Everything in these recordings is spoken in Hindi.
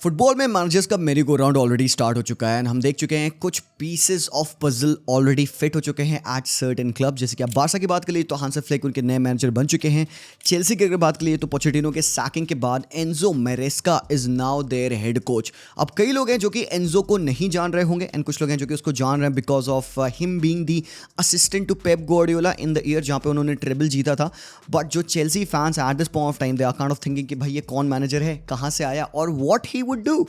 फुटबॉल में मैनेजर्स का मेरी गो राउंड ऑलरेडी स्टार्ट हो चुका है एंड हम देख चुके हैं कुछ pieces of puzzle already fit हो चुके हैं एट सर्टेन क्लब। जैसे कि आप बारसा की बात कर लिए तो हांस फ्लिक उनके नए मैनेजर बन चुके हैं। चेल्सी की अगर बात कर लिए तो पोचेटिनो के सैकिंग के बाद Enzo Maresca is now their head coach. अब कई लोग हैं जो कि एंजो को नहीं जान रहे होंगे एंड कुछ लोग हैं जो कि उसको जान रहे हैं because of him being the assistant to Pep Guardiola in the year जहाँ पे उन्होंने ट्रिबल जीता था। बट जो Chelsea fans at this point of time they are kind of thinking कि भाई ये कौन मैनेजर है, कहाँ से आया और व्हाट ही वुड डू।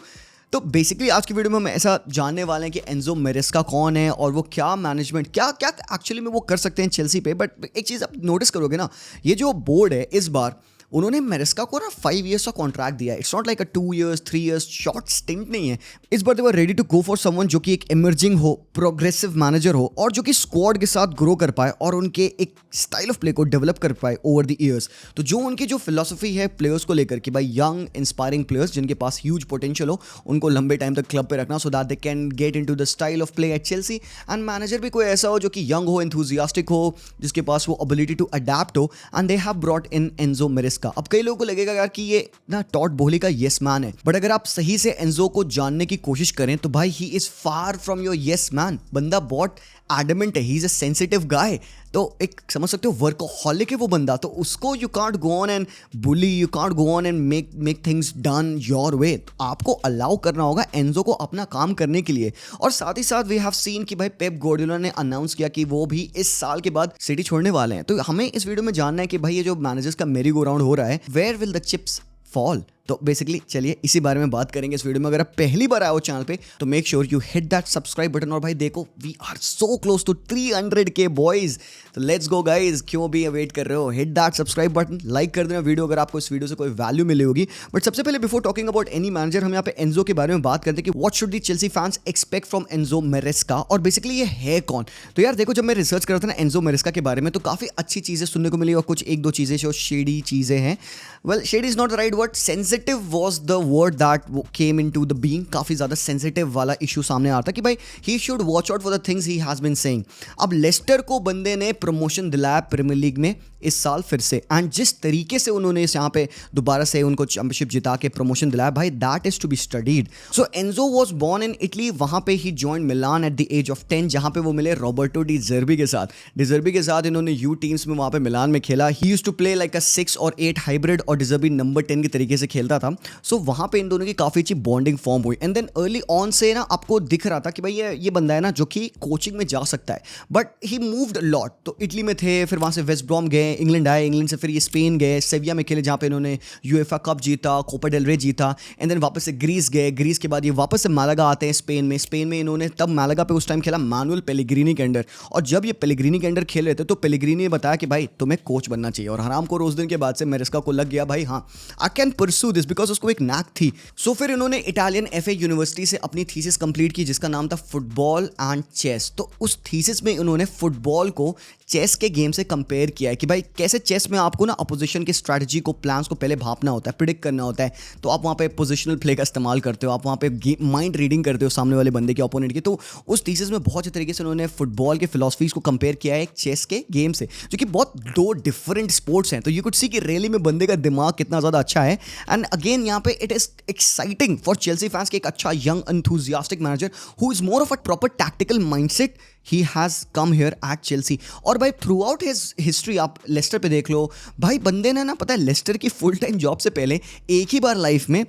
तो बेसिकली आज की वीडियो में हम ऐसा जानने वाले हैं कि एंजो मैरेस्का कौन है और वो क्या मैनेजमेंट क्या क्या एक्चुअली में वो कर सकते हैं चेल्सी पे। बट एक चीज़ आप नोटिस करोगे ना, ये जो बोर्ड है इस बार उन्होंने मैरेस्का को ना 5 years का कॉन्ट्रैक्ट दिया है। It's not like a 2 years 3 years short stint नहीं है। इस बार they were ready to go for someone जो कि एक इमर्जिंग हो, प्रोग्रेसिव मैनेजर हो और जो कि स्क्वाड के साथ ग्रो कर पाए और उनके एक स्टाइल ऑफ प्ले को डेवलप कर पाए ओवर द ईयर्स। तो जो उनकी जो फिलॉसफी है प्लेयर्स को लेकर कि भाई यंग इंस्पायरिंग प्लेयर्स जिनके पास ह्यूज पोटेंशियल हो उनको लंबे टाइम तक क्लब पे रखना so that they can get into the style of play at Chelsea. And manager भी कोई ऐसा हो जो कि यंग हो, एंथुजियास्टिक हो, जिसके पास वो एबिलिटी टू अडेप्ट हो and they have brought in Enzo Maresca. अब कई लोगों को लगेगा यार कि ये ना टॉड बोहली का येस मैन है, बट अगर आप सही से एंजो को जानने की कोशिश करें तो भाई he is far from your yes man. बंदा बहुत एडमेंट है, ही इज अ सेंसिटिव गाय। तो एक समझ सकते हो वर्कोहॉलिक है वो बंदा, तो उसको you can't go on and bully, you can't go on and make things done your way. तो आपको अलाउ करना होगा एंजो को अपना काम करने के लिए। और साथ ही साथ वी हैव सीन कि भाई पेप गार्डियोला ने अनाउंस किया कि वो भी इस साल के बाद सिटी छोड़ने वाले हैं। तो हमें इस वीडियो में जानना है कि भाई ये जो मैनेजर्स का मेरी गो राउंड हो रहा है, where will the chips fall. तो बेसिकली चलिए इसी बारे में बात करेंगे इस वीडियो में। अगर आप पहली बार आए हो चैनल पे तो make sure you hit that subscribe button. और भाई देखो we are so close to 300K boys, तो लेट्स गो गाइज। क्यों भी वेट कर रहे हो, hit that subscribe button, like कर देना वीडियो अगर आपको इस वीडियो से कोई वैल्यू मिली होगी। बट सबसे पहले before talking about any manager हम यहाँ पे एंजो के बारे में बात करते हैं कि what should the Chelsea fans expect from Enzo Maresca और बेसिकली ये है कौन। तो यार देखो, जब मैं रिसर्च कर रहा था ना एंजो मैरेस्का के बारे में तो काफ़ी अच्छी चीज़ें सुनने को मिली और कुछ एक दो चीज़ें जो शेडी चीज़ें हैं। Well shady is not the right word, sensitive was the word that came into the being. काफ़ी ज़्यादा सेंसिटिव वाला इशू सामने आ रहा था कि भाई he should watch out for the things he has been saying. अब लेस्टर को बंदे ने प्रमोशन दिलाया प्रीमियर लीग में इस साल फिर से, एंड जिस तरीके से उन्होंने इस यहाँ पे दोबारा से उनको चैंपियनशिप जिता के प्रमोशन दिलाया भाई, that is to be studied. So Enzo was born in Italy, वहाँ पे ही join Milan at the age of 10 जहाँ पे वो मिले रॉबर्टो डी जर्बी के साथ। डिजर्बी के साथ इन्होंने यू टीम्स में वहाँ पे मिलान में खेला। He used to play like a 6 और 8 हाइब्रिड और डिजर्बी नंबर 10 के तरीके से खेलता था। सो वहाँ पे इन दोनों की काफ़ी अच्छी बॉन्डिंग फॉर्म हुई एंड देन अर्ली ऑन से ना आपको दिख रहा था कि भाई ये बंदा है ना जो कि कोचिंग में जा सकता है। बट ही मूव्ड लॉट, तो इटली में थे, फिर वहाँ से वेस्ट ब्रॉम गए, इंग्लैंड आए, इंग्लैंड से फिर ये स्पेन गए, सेविया में खेले जहाँ पे इन्होंने यूएफए कप जीता, कोपा डेल रे जीता एंड देन वापस से ग्रीस गए। ग्रीस के बाद ये वापस से मालागा आते हैं स्पेन में। स्पेन में इन्होंने तब मालागा पे उस टाइम खेला मैनुअल पेलेग्रिनी के अंडर, और जब ये पेलेग्रिनी के अंडर खेल रहे थे तो पेलेग्रिनी ने बताया कि भाई तुम्हें कोच बनना चाहिए। और हराम को उस दिन के बाद से मैरेस्का को लग गया भाई हाँ I can pursue this, because उसको एक नैक थी। सो फिर इन्होंने इटालियन एफए यूनिवर्सिटी से अपनी थीसिस कंप्लीट की जिसका नाम था फुटबॉल एंड चेस। तो उस थीसिस में इन्होंने फुटबॉल को चेस के गेम से कंपेयर किया है कि भाई कैसे चेस में आपको ना अपोजिशन की स्ट्रैटेजी को, प्लान्स को पहले भापना होता है, प्रिडिक्ट करना होता है। तो आप वहाँ पे पोजिशनल प्ले का इस्तेमाल करते हो, आप वहाँ पे माइंड रीडिंग करते हो सामने वाले बंदे के, ओपोनेंट की। तो उस थीसिस में बहुत अच्छे तरीके से उन्होंने फुटबॉल के फिलॉसफीज को कंपेयर किया है एक चेस के गेम से, जो कि बहुत दो डिफरेंट स्पोर्ट्स हैं। तो यू कुड सी कि रियली में बंदे का दिमाग कितना ज़्यादा अच्छा है। एंड अगेन यहाँ पे it is exciting for Chelsea fans कि एक अच्छा young enthusiastic manager who is more of a proper tactical mindset he has come here eight Chelsea. और भाई थ्रू आउट हिज हिस्ट्री आप लेस्टर पे देख लो, भाई बंदे ने ना पता है लेस्टर की फुल टाइम जॉब से पहले एक ही बार लाइफ में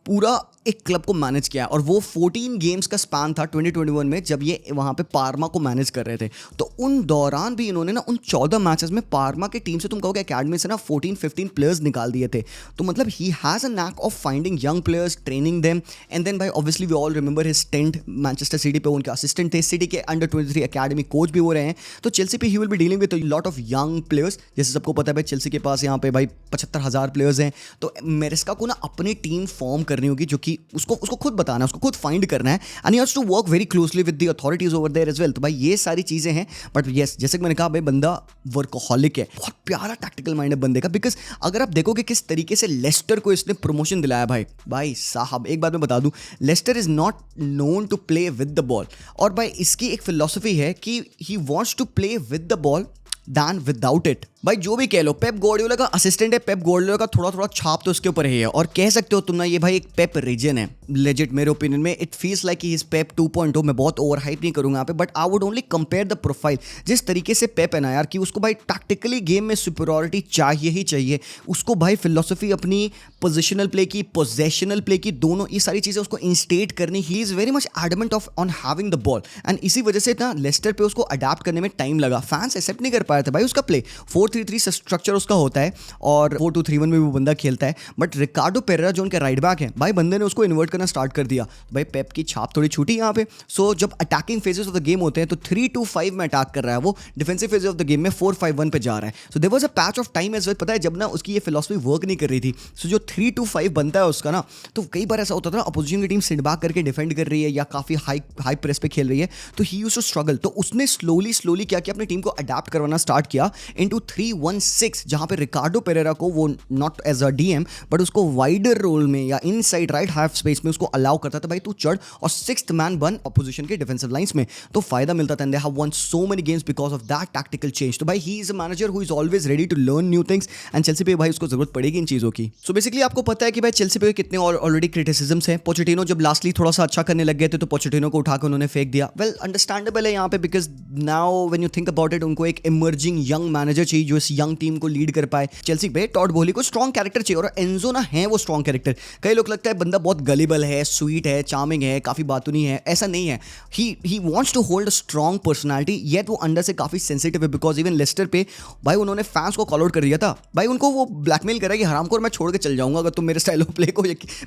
पूरा एक क्लब को मैनेज किया और वो 14 गेम्स का स्पैन था 2021 में जब ये वहाँ पे पार्मा को मैनेज कर रहे थे। तो उन दौरान भी इन्होंने ना उन 14 मैचेस में पार्मा की टीम से तुम कहोगे अकेडमी से ना 14-15 प्लेयर्स निकाल दिए थे। तो मतलब he has a knack of finding young players, training them and then भाई obviously we all remember his stint Manchester City पे, उनके असिस्टेंट थे, सिटी के अंडर 23 अकेडमी कोच भी हो रहे हैं। तो चेल्सी पे ही will be dealing with lot of young players. जैसे सबको पता है भाई चेल्सी के पास यहाँ पे भाई 75,000 प्लेयर्स हैं। तो मैरेस्का को ना अपनी टीम फॉर्म करनी होगी जो कि उसको खुद बताना है, उसको खुद फाइंड करना है and he has to work very closely with the authorities over there as well. तो भाई ये सारी चीजें हैं। बट यस, जैसे कि मैंने कहा भाई बंदा वर्कोहॉलिक है, बहुत प्यारा टैक्टिकल माइंड है बंदे का। बिकॉज अगर आप देखोगे किस तरीके से लेस्टर को इसने प्रमोशन दिलाया भाई साहब एक बात मैं बता दूं, Leicester is not known to play with the ball. और भाई इसकी एक फिलॉसफी है कि he wants to play with the ball than without it. भाई जो भी कह लो, पेप गार्डियोला का असिस्टेंट है, पेप गार्डियोला का थोड़ा थोड़ा छाप तो उसके ऊपर ही है, और कह सकते हो तुम ना ये भाई एक पेप रीजन है लेजिट मेरे ओपिनियन में। It feels like he is Pep 2.0। मैं बहुत ओवर हाइप नहीं करूंगा यहाँ पे, but I would only compare the profile. जिस तरीके से पेप है ना यार, कि उसको भाई टैक्टिकली गेम में सुपीरियरिटी चाहिए ही चाहिए, उसको भाई फिलोसफी अपनी पोजिशनल प्ले की, पोजेशनल प्ले की, दोनों ये सारी चीजें उसको इंस्टेट करनी। He is very much adamant of on having the ball, and इसी वजह से ना लेस्टर पे उसको अडेप्ट करने में टाइम लगा। फैंस एक्सेप्ट नहीं कर पाए थे भाई उसका प्ले। 4-3-3 स्ट्रक्चर उसका होता है और 4-2-3-1 में भी वो बंदा खेलता है, बट रिकार्डो पेरेरा जो उनके राइट बैक है भाई, बंदे ने उसको इन्वर्ट करना स्टार्ट कर दिया। भाई पेप की छाप थोड़ी छूटी यहाँ पे। सो जब attacking phases of the game होते हैं तो 3-2-5 में अटैक कर रहा है वो, defensive phases of the game में 4-5-1 पे जा रहा है। So there was a patch of time as well, पता है जब ना उसकी ये फिलॉसफी वर्क नहीं कर रही थी। सो जो 3-2-5 बनता है उसका ना, तो कई बार ऐसा होता था ना, अपोजिशन की टीम सिट बैक करके डिफेंड कर रही है या काफी हाई प्रेस पे खेल रही है, तो ही यूज्ड टू स्ट्रगल। तो उसने स्लोली क्या किया, अपनी टीम को अडैप्ट करवाना स्टार्ट किया इनटू 3-1-6, जहां पे रिकार्डो पेरेरा को वो not as a DM but उसको वाइडर रोल में या इनसाइड राइट हाफ स्पेस में उसको अलाउ करता था, भाई तू चढ़ और सिक्स्थ मैन बन अपोजिशन के डिफेंसिव लाइंस में, तो फायदा मिलता था। And they have won so many games because of that tactical change. तो भाई he is a manager who is always ready to learn new things, and Chelsea पे भाई उसको जरूरत पड़ेगी इन चीजों की। सो बेसिकली आपको पता है कि भाई चेल्सी पे कितने ऑलरेडी क्रिटिसिज्म्स हैं। पोचेटिनो जब लास्टली थोड़ा सा अच्छा करने लग गए थे तो पोचेटिनो को उठाकर उन्होंने फेंक दिया। वेल अंडरस्टैंडेबल है यहाँ पे, because now when you think about it, उनको एक इमर्जिंग यंग मैनेजर चाहिए जो इस यंग टीम को लीड कर पाए। चेल्सी पे टॉड बोहली को स्ट्रॉन्ग कैरेक्टर चाहिए, और एंजो ना है वो स्ट्रॉन्ग कैरेक्टर। कई लोग लगता है बंदा बहुत गलीबल है, स्वीट है, चार्मिंग है, काफी बातूनी है, ऐसा नहीं है। He wants to hold a strong personality, yet वो अंदर से काफी सेंसिटिव है। बिकॉज इवन लेस्टर पे भाई उन्होंने फैंस को कॉल आउट कर दिया था, भाई उनको वो ब्लैकमेल करा कि हरामखोर मैं छोड़ के चल जाऊंगा अगर तुम मेरे स्टाइल ऑफ प्ले को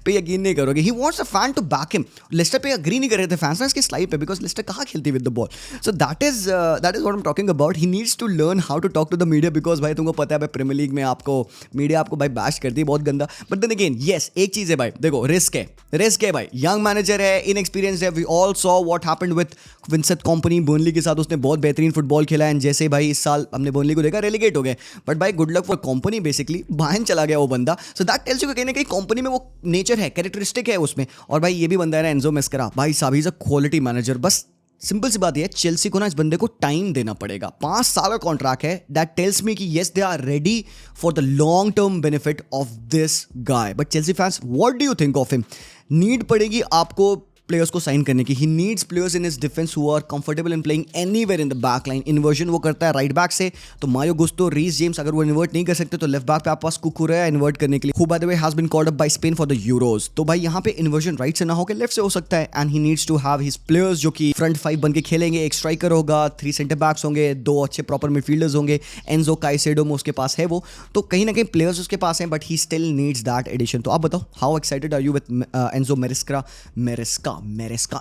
पे यकीन नहीं करोगे। He wants a fan to back him. Leicester पे अग्री नहीं कर रहे थे फैंस ना इसकी स्लाइड पे, बिकॉज लेस्टर कहाँ खेलती with the ball. So that is what I am talking about. He needs to learn how to talk to the media, because भाई तुमको पता है भाई प्रीमियर लीग में आपको मीडिया आपको भाई बैश करती है बहुत गंदा। बट देन अगेन यस, एक चीज है भाई, देखो रिस्क है भाई, यंग मैनेजर है, इनएक्सपीरियंस्ड है। We all saw what happened with Vincent Kompany Burnley के साथ, उसने बहुत बेहतरीन फुटबॉल खेला है, जैसे भाई इस साल हमने बर्नली को देखा रेलीगेट हो गए, बट भाई good luck for company, basically बाहर चला गया वो बंदा। सो दैट टेल्स यू कहीं ना कहीं कंपनी में वो नेचर है, कैरेक्टरिस्टिक है उसमें। और भाई ये भी बंदा है ना एंजो मेस्करा, भाई साहब ही इज अ क्वालिटी मैनेजर। बस सिंपल सी बात है, चेल्सी को ना इस बंदे को टाइम देना पड़ेगा। 5 साल का कॉन्ट्रैक्ट है। दैट टेल्स मी कि yes they are ready for the long term benefit of this guy. But Chelsea fans, what do you think of him? Need पड़ेगी आपको प्लेयर्स को साइन करने की। He needs players in his defence who are comfortable in playing anywhere in the back line. Inversion वो करता है राइट बैक से, तो मायो गुस्तो, रीस जेम्स, अगर वो इन्वर्ट नहीं कर सकते तो लेफ्ट बैक पे आपके पास कुकुरेया इन्वर्ट करने के लिए, who by the way has been called up by Spain for the Euros. तो भाई यहाँ पे इन्वर्जन राइट से ना होकर लेफ्ट से हो सकता है, and he needs to have his players जो कि फ्रंट 5 बन के खेलेंगे। एक स्ट्राइकर होगा, 3 सेंटर बैक्स होंगे, 2 अच्छे प्रॉपर मिडफील्डर्स होंगे। एंजो काइसेडो में उसके पास है वो, तो कहीं ना कहीं प्लेयर्स उसके पास हैं, but he still needs that addition. तो आप बताओ, how excited are you with Enzo Maresca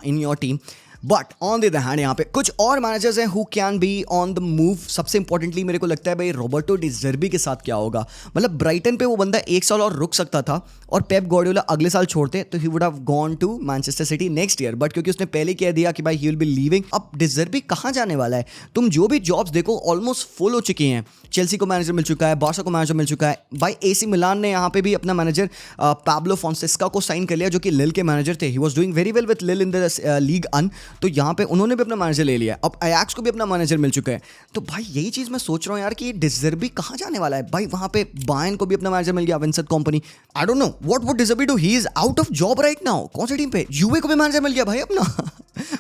in your team? But on the other hand यहाँ पे कुछ और मैनेजर्स हैं who can be on the move. सबसे इंपॉर्टेंटली मेरे को लगता है भाई रॉबर्टो डी ज़र्बी के साथ क्या होगा। मतलब ब्राइटन पे वो बंदा 1 साल और रुक सकता था, और पेप गार्डियोला अगले साल छोड़ते तो he would have gone to Manchester City next year, but क्योंकि उसने पहले कह दिया कि भाई ही विल बी लीविंग। अब डी ज़र्बी कहाँ जाने वाला है? तुम जो भी जॉब्स देखो ऑलमोस्ट फुल हो चुकी हैं। चेल्सी को मैनेजर मिल चुका है, बार्सा को मैनेजर मिल चुका है, भाई एसी मिलान ने यहाँ पे भी अपना मैनेजर पाब्लो फोंसेस्का को साइन कर लिया, जो कि लिल के मैनेजर थे। He was doing very well with लिल इन द लीग अन, तो यहाँ पे उन्होंने भी अपना मैनेजर ले लिया। अब अयाक्स को भी अपना मैनेजर मिल चुका है। तो भाई यही चीज मैं सोच रहा हूँ यार कि डी ज़र्बी कहाँ जाने वाला है? भाई वहाँ पे बायर्न को भी अपना मैनेजर मिल गया, Vincent company. I don't know what would D ज़र्बी do, he is out of job right now. कौन सी टीम पे? यूवे को भी मैनेजर मिल गया भाई अपना।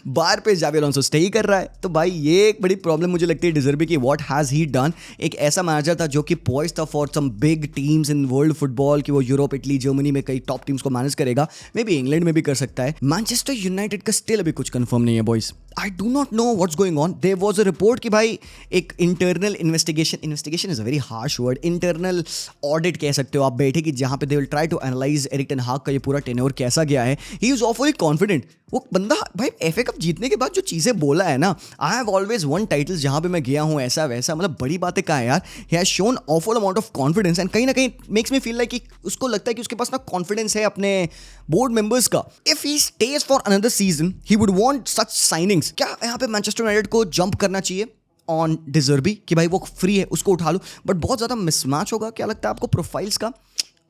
बाहर पे जावी अलोंसो स्टे ही कर रहा है। तो भाई ये एक बड़ी प्रॉब्लम मुझे लगती है डी ज़र्बी की। What has he done? एक ऐसा मैनेजर था जो कि पॉइज्ड था for some big teams in world football, कि वो यूरोप, इटली, जर्मनी में कई टॉप टीम्स को मैनेज करेगा, मे बी इंग्लैंड में भी कर सकता है। मैनचेस्टर यूनाइटेड का स्टिल अभी कुछ कंफर्म नहीं है boys. I do not know what's going on. There was a report कि भाई एक internal investigation is a very harsh word, internal audit कह सकते हो आप, बैठे कि जहां पे they will try to analyse Erik ten Hag का ये पूरा टेन्योर कैसा गया है। He is awfully confident. वो बंदा भाई एफए कप जीतने के बाद जो चीजें बोला है ना, I have always one titles जहां पे मैं गया हूं, ऐसा वैसा, मतलब बड़ी बातें कहा है यार। He has shown awful amount of confidence, and कहीं ना कहीं मेक्स मी फील लाइक कि उसको लगता है कि उसके पास ना कॉन्फिडेंस है अपने बोर्ड मेंबर्स का। If he stage for another season he would want such signings. क्या यहाँ पे मैनचेस्टर यूनाइटेड को जंप करना चाहिए ऑन डी ज़र्बी कि भाई वो फ्री है, उसको उठा लो? बट बहुत ज्यादा मिसमैच होगा, क्या लगता है आपको प्रोफाइल्स का?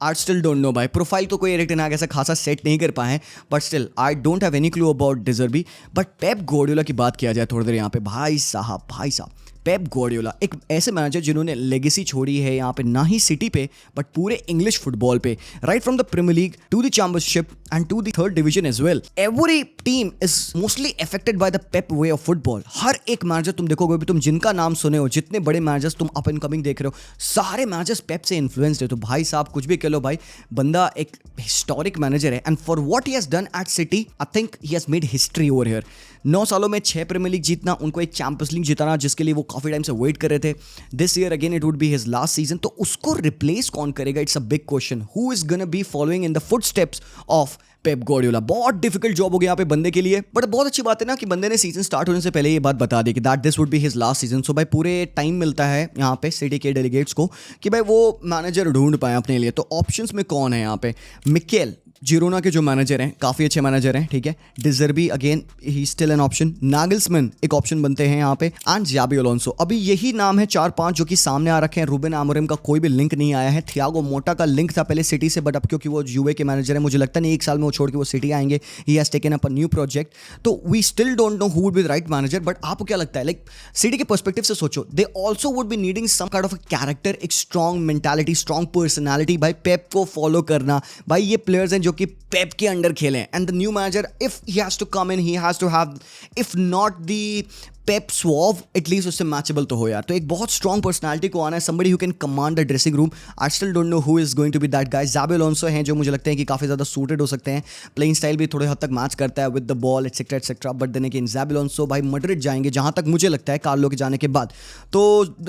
आई स्टिल डोंट नो भाई। प्रोफाइल तो कोई एरिक टेन हाग ऐसा खासा सेट नहीं कर पाए हैं, but still I don't have any clue about D ज़र्बी। But Pep Guardiola की बात किया जाए थोड़ी देर यहाँ पे, भाई साहब पेप गार्डियोला, एक ऐसे मैनेजर जिन्होंने लेगेसी छोड़ी है यहाँ पे, ना ही सिटी पे बट पूरे इंग्लिश फुटबॉल पे, right from the Premier League to the Championship and to the third division as well. Every team is mostly affected by the Pep way of football. हर एक मैनेजर तुम देखोगे भी, तुम जिनका नाम सुने हो, जितने बड़े मैनेजर्स तुम अप एंड कमिंग देख रहे हो, सारे मैनेजर्स पेप से इन्फ्लुएंस्ड है। तो भाई साहब कुछ भी कह लो भाई, बंदा एक हिस्टोरिक मैनेजर है and for what he has done at city I think he has made history over here. 9 सालों में 6 प्रीमियर लीग जीतना, उनको एक चैंपियंस लीग जिताना जिसके लिए वो काफी टाइम से वेट कर रहे थे। This year again it would be his last season, तो उसको रिप्लेस कौन करेगा? It's a big question. Who is gonna be following in the footsteps of Pep Guardiola? बहुत डिफिकल्ट जॉब हो गया यहाँ पे बंदे के लिए, बट बहुत अच्छी बात है ना कि बंदे ने सीजन स्टार्ट होने से पहले ये बात बता दी कि that this would be his last season. So भाई पूरे टाइम मिलता है यहाँ पे सिटी के डेलीगेट्स को कि भाई वो मैनेजर ढूंढ पाए अपने लिए। तो ऑप्शंस में कौन है यहाँ पे? मिकेल जिरोना के जो मैनेजर हैं, काफ़ी अच्छे मैनेजर हैं, ठीक है। De Zerbi again he still an option. Nagelsmann एक ऑप्शन बनते हैं यहाँ पे, एंड जाबी अलोंसो। अभी यही नाम है 4-5 जो कि सामने आ रखे हैं। रूबेन आमोरिम का कोई भी लिंक नहीं आया है। थियागो मोटा का लिंक था पहले सिटी से, बट अब क्योंकि वो यूवे के मैनेजर है, मुझे लगता नहीं 1 साल में वो छोड़ के वो सिटी आएंगे। He has taken up a new project, तो we still don't know who would be the right manager. But आपको क्या लगता है, लाइक सिटी के पर्सपेक्टिव से सोचो, they also would be needing some kind of a character, एक स्ट्रॉन्ग मेंटालिटी, स्ट्रॉन्ग पर्सनैलिटी। भाई पेप को फॉलो करना, भाई ये प्लेयर्स हैं जो कि पेप के अंडर खेले, and the new manager if he has to come in, he has to have if not the Pep suave, at least उससे मैचेबल तो हो यार। तो एक बहुत स्ट्रॉन्ग पर्सनालिटी को आना है, somebody who can command the dressing room. I still don't know who is going to be that guy. Xabi Alonso हैं जो मुझे लगते हैं कि काफ़ी ज़्यादा सूटेड हो सकते हैं, प्लेइंग स्टाइल भी थोड़े हद तक मैच करता है with the ball etcetera etcetera. But then again Xabi Alonso भाई मैड्रिड जाएंगे जहाँ तक मुझे लगता है कार्लो के जाने के बाद। तो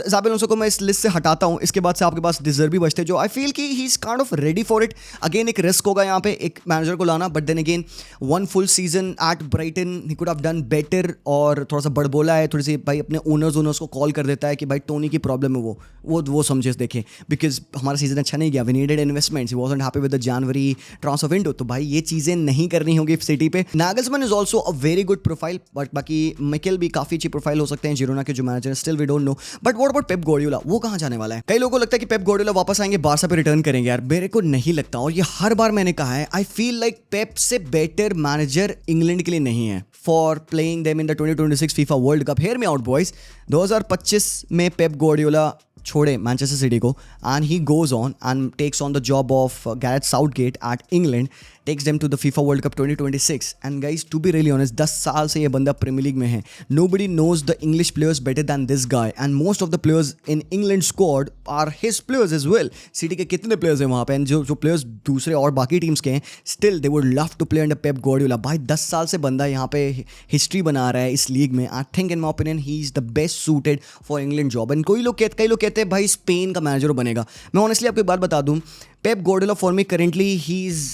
Xabi Alonso को मैं इस लिस्ट से हटाता हूँ। इसके बाद से आपके पास डिजर्बी बचते जो आई फील कि he is kind of ready for it. Again एक रिस्क होगा यहाँ पे एक मैनेजर को लाना, but then again 1 full season at Brighton he could have done better. और थोड़ा सा बड़बोला है, थोड़ी सी भाई अपने ओनर्स को कॉल कर देता है कि भाई टोनी की प्रॉब्लम है, वो समझे देखें, बिकॉज हमारा सीजन अच्छा नहीं गया, we needed investments, he wasn't happy with the January transfer window. तो भाई ये चीज़ें नहीं करनी होगी सिटी पे। Nagelsmann is also a very good profile, but बाकी मिकेल भी काफ़ी अच्छी प्रोफाइल हो सकते हैं जिरोना के जो manager, still we don't know. But what about Pep Guardiola, वो कहाँ जाने वाला है? कई लोगों को लगता है कि पेप गार्डियोला वापस आएंगे, बारसा पे रिटर्न करेंगे। यार मेरे को नहीं लगता, और ये हर बार मैंने कहा है, आई फील लाइक पेप से बेटर मैनेजर इंग्लैंड के लिए नहीं है for playing them in the 2026 FIFA World Cup. Hear me out boys, 2025 में पेप गार्डियोला छोड़े मैनचेस्टर सिटी को, and he goes on and takes on the job of Gareth Southgate at England, takes them to the FIFA World Cup 2026। And guys to be really honest, 10 साल से ये बंदा प्रीमियर लीग में है। Nobody knows the English players better than this guy, and most of the players in England squad are his players as well. City के कितने प्लेयर्स हैं वहाँ पे, एंड जो प्लेयर्स दूसरे और बाकी टीम्स के हैं, still they would love to play under Pep Guardiola. भाई 10 साल से बंदा यहाँ पे हिस्ट्री बना रहा है इस लीग में। I think in my opinion he is the best suited for England job. And कई लोग कहते हैं भाई स्पेन का मैनेजर बनेगा। मैं ऑनेस्टली आपको एक बात बता दूं, Pep Guardiola for me currently he is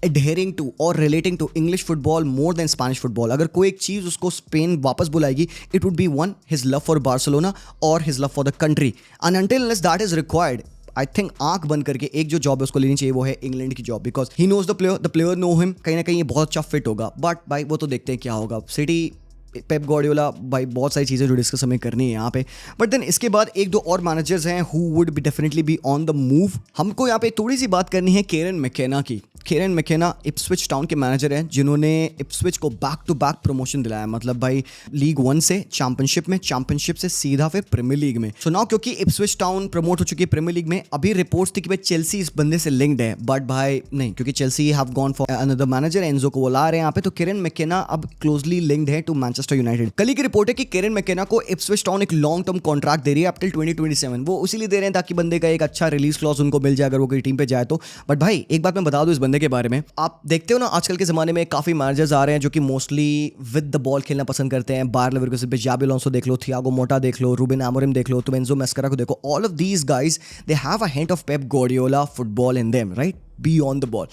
adhering to or relating to English football more than Spanish football. अगर कोई एक चीज़ उसको स्पेन वापस बुलाएगी, it would be one, his love for Barcelona or his love for the country. And until unless that is required, I think आंख बंद करके एक जो जॉब है उसको लेनी चाहिए, वो है इंग्लैंड की job, because he knows the player know him. कहीं ना कहीं ये बहुत अच्छा फिट होगा, बट भाई वो तो देखते हैं क्या होगा। सिटी पेप गार्डियोला, भाई बहुत सारी चीज़ें जो डिस्कस हमें करनी है यहाँ पे। बट देन इसके बाद 1-2 और मैनेजर्स हैं who would be definitely be on the move. हमको यहाँ पे थोड़ी सी बात करनी है केरन मैकेना की। केरन मैकेना इप्सविच टाउन के मैनेजर हैं जिन्होंने इप्सविच को बैक टू बैक प्रमोशन दिलाया, मतलब भाई लीग 1 से चैंपियनशिप में, चैंपियनशिप से सीधा फिर प्रीमियर लीग में। सो नाउ क्योंकि इप्सविच टाउन प्रमोट हो चुकी है प्रीमियर लीग में, अभी रिपोर्ट्स थी कि भाई चेल्सी इस बंदे से लिंक्ड है, बट भाई नहीं, क्योंकि Chelsea have gone for another manager, Enzo को वो ला रहे हैं यहाँ पे। तो केरन मैकेना अब क्लोजली लिंक्ड है टू मैनचेस्टर यूनाइटेड। कल की रिपोर्ट है कि केरन मैकेना को इप्सविच टाउन एक लॉन्ग टर्म कॉन्ट्रैक्ट दे रही है अप टिल 2027। वो उसीलिए दे रहे हैं ताकि बंदे का एक अच्छा रिलीज क्लॉज उनको मिल जाए अगर वो कोई टीम पे जाए तो। बट भाई एक बात मैं बता दूं इस बंदे के बारे में, आप देखते हो ना आजकल के ज़माने में काफ़ी मैनेजर्स आ रहे हैं जो कि मोस्टली विद द बॉल खेलना पसंद करते हैं। बायर लेवरकुसन पे जाबी अलोंसो देख लो, थियागो मोटा देख लो, रूबेन आमोरिम देख लो, तुम एंजो मैस्कारा को देखो। All of these guys they have a hint of Pep Guardiola football in them, right, B on the ball.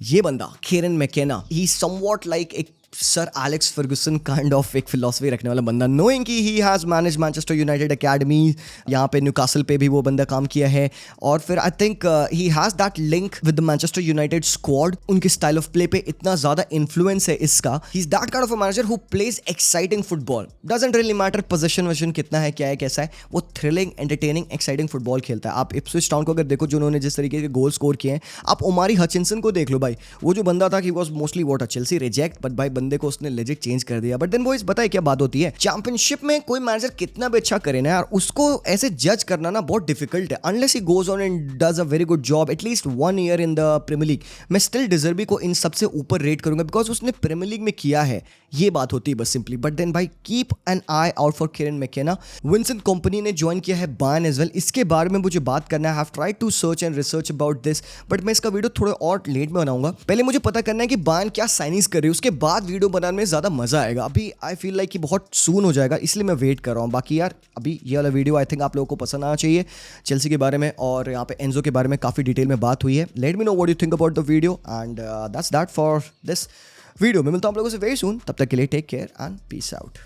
ये बंदा केरन मैकेना, ही समवॉट लाइक एक sir Alex Ferguson kind of एक फिलॉसफी रखने वाला बंदा, नोइंग कि he has manage Manchester United academy, यहाँ पे न्यूकासल पे भी वो बंदा काम किया है, और फिर I think he has that link with the Manchester United squad. उनके स्टाइल ऑफ प्ले पे इतना ज़्यादा इन्फ्लुएंस है इसका। He is that kind of a manager who plays exciting football, doesn't really matter position वोजीशन कितना है, क्या है, कैसा है, वो थ्रिलिंग, एंटरटेनिंग, एक्साइटिंग फुटबॉल खेलता है। आप इप्सविच टाउन को अगर देखो, जो उन्होंने जिस तरीके के गोल स्कोर किए हैं, आप ओमारी हचिंसन को देख लो भाई, वो जो बंदा था कि was mostly what a Chelsea reject, but भाई बंदे को उसने लेजिट चेंज कर दिया। बट देन बॉयज बताए क्या बात होती है, चैंपियनशिप में कोई मैनेजर कितना भी अच्छा करे ना यार, उसको ऐसे जज करना ना बहुत डिफिकल्ट है, unless he goes on and does a very good job at least 1 year in the Premier League. मैं स्टिल डिजर्बी को इन सबसे ऊपर रेट करूंगा बिकॉज उसने प्रीमियर लीग में किया है, ये बात होती है बस सिंपली। बट देन भाई keep an I out for Kiran McKenna. Vincent company ने ज्वाइन किया है बायर्न एज वेल, इसके बारे में मुझे बात करना है। I have tried to search and research about this, but मैं इसका वीडियो थोड़ा और लेट में बनाऊंगा। पहले मुझे पता करना है कि बायर्न क्या साइनिंग्स कर रही है, उसके बाद वीडियो बनाने में ज्यादा मजा आएगा। अभी आई फील लाइक कि बहुत सून हो जाएगा, इसलिए मैं वेट कर रहा हूँ। बाकी यार अभी ये वाला वीडियो आई थिंक आप लोगों को पसंद आना चाहिए चेल्सी के बारे में, और यहाँ पे एंजो के बारे में काफी डिटेल में बात हुई है। Let me know what you think about the video and that's that for this video. मैं मिलता हूँ आप लोगों से वेरी सून, तब तक के लिए take care and peace out.